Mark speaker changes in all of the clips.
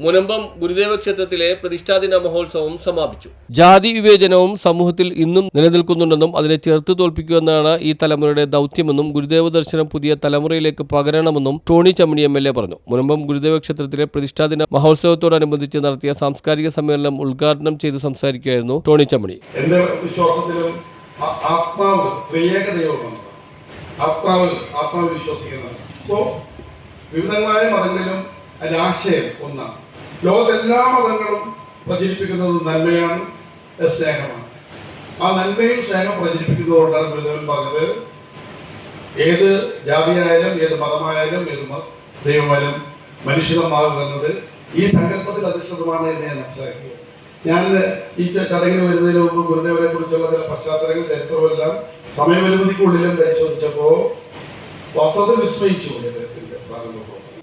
Speaker 1: മുനമ്പം ഗുരുദേവ ക്ഷേത്രത്തിലെ പ്രതിഷ്ഠാദിന മഹോത്സവം സമാപിച്ചു. ജാതി വിവേചനവും സമൂഹത്തിൽ ഇന്നും നിലനിൽക്കുന്നുണ്ടെന്നും അതിനെ ചെറുത്തു തോൽപ്പിക്കുക എന്നാണ് ഈ തലമുറയുടെ ദൗത്യമെന്നും ഗുരുദേവ ദർശനം പുതിയ തലമുറയിലേക്ക് പകരണമെന്നും ടോണി ചമ്മണി MLA പറഞ്ഞു. മുനമ്പം ഗുരുദേവ ക്ഷേത്രത്തിലെ പ്രതിഷ്ഠാദിന മഹോത്സവത്തോടനുബന്ധിച്ച് നടത്തിയ സാംസ്കാരിക സമ്മേളനം ഉദ്ഘാടനം ചെയ്ത് സംസാരിക്കുകയായിരുന്നു ടോണി ചമ്മണി.
Speaker 2: എന്റെ വിശ്വാസത്തിലും ആത്മാവ് വിശ്വസിക്കുന്നത്. അപ്പോൾ വിവിധങ്ങളായ മതങ്ങളിലും അതിന്റെ ആശയം ഒന്നാണ്. ലോകത്തെല്ലാ മതങ്ങളും പ്രചരിപ്പിക്കുന്നത് നന്മയാണ്, സ്നേഹമാണ്. ആ നന്മയും സ്നേഹം പ്രചരിപ്പിക്കുന്നതുകൊണ്ടാണ് ഗുരുദേവൻ പറഞ്ഞത്, ഏത് ജാതിയായാലും ഏത് മതമായാലും ഏത് ദൈവമായാലും മനുഷ്യനമാകുന്നത് ഈ സങ്കല്പത്തിൽ അധിഷ്ഠിതമാണ് എന്ന് ഞാൻ മനസ്സിലാക്കിയത്. ഞാൻ ഈ ചടങ്ങിന് വരുന്നതിന് മുമ്പ് ഗുരുദേവനെ കുറിച്ചുള്ള ചില പശ്ചാത്തലങ്ങൾ ചരിത്രമെല്ലാം സമയപരിമിതിക്കുള്ളിലും പരിശോധിച്ചപ്പോൾ വസ്തുത വിസ്മയിച്ചു.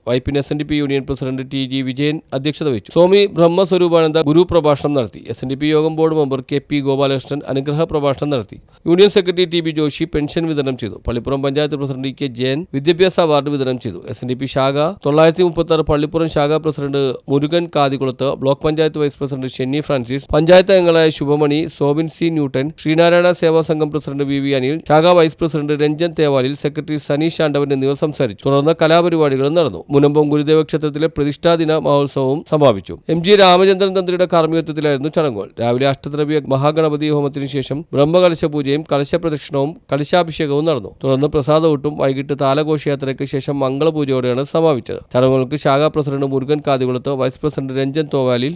Speaker 1: Vypin SNDP union president TG Vijayan അധ്യക്ഷത വഹിച്ചു. സ്വാമി ബ്രഹ്മസ്വരൂപാനന്ദ ഗുരു പ്രഭാഷണം നടത്തി. SNDP യോഗം ബോർഡ് മെമ്പർ KP ഗോപാലകൃഷ്ണൻ അനുഗ്രഹ പ്രഭാഷണം നടത്തി. Union secretary TB Joshi pension വിതരണം ചെയ്തു. പള്ളിപ്പുറം പഞ്ചായത്ത് പ്രസിഡന്റ് K ജയൻ വിദ്യാഭ്യാസ അവാർഡ് വിതരണം ചെയ്തു. SNDP ശാഖ 936 പള്ളിപ്പുറം ശാഖ president Murukan Kathikulath, block panchayat vice president Shenny Francis, panchayat അംഗങ്ങളായ Shubhamani, Sobin C Newton, Sreenarayana Seva Sangham president VV Anil, ശാഖ vice president Ranjan Thevalil, secretary Saneesh Andavan എന്നിവർ സംസാരിച്ചു. തുടർന്ന് കലാപരിപാടികളും നടന്നു. മുനമ്പം ഗുരുദേവ ക്ഷേത്രത്തിലെ പ്രതിഷ്ഠാദിന മഹോത്സവവും സമാപിച്ചു. MG രാമചന്ദ്രൻ തന്ത്രിയുടെ കാർമ്മികത്വത്തിലായിരുന്നു ചടങ്ങുകൾ. രാവിലെ അഷ്ടദ്രവ്യ മഹാഗണപതി ഹോമത്തിനു ശേഷം ബ്രഹ്മകലശ പൂജയും കലശപ്രദക്ഷിണവും കലശാഭിഷേകവും നടന്നു. തുടർന്ന് പ്രസാദഊട്ടും വൈകിട്ട് താലഘോഷയാത്രയ്ക്ക് ശേഷം മംഗളപൂജയോടെയാണ് സമാപിച്ചത്. ചടങ്ങുകൾക്ക് ശാഖാ president Murukan Kathikulath, vice president Ranjan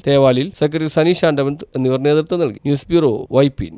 Speaker 1: Thevalil, secretary Saneesh Andavan എന്നിവർ നേതൃത്വം നൽകി. News bureau, Vypin.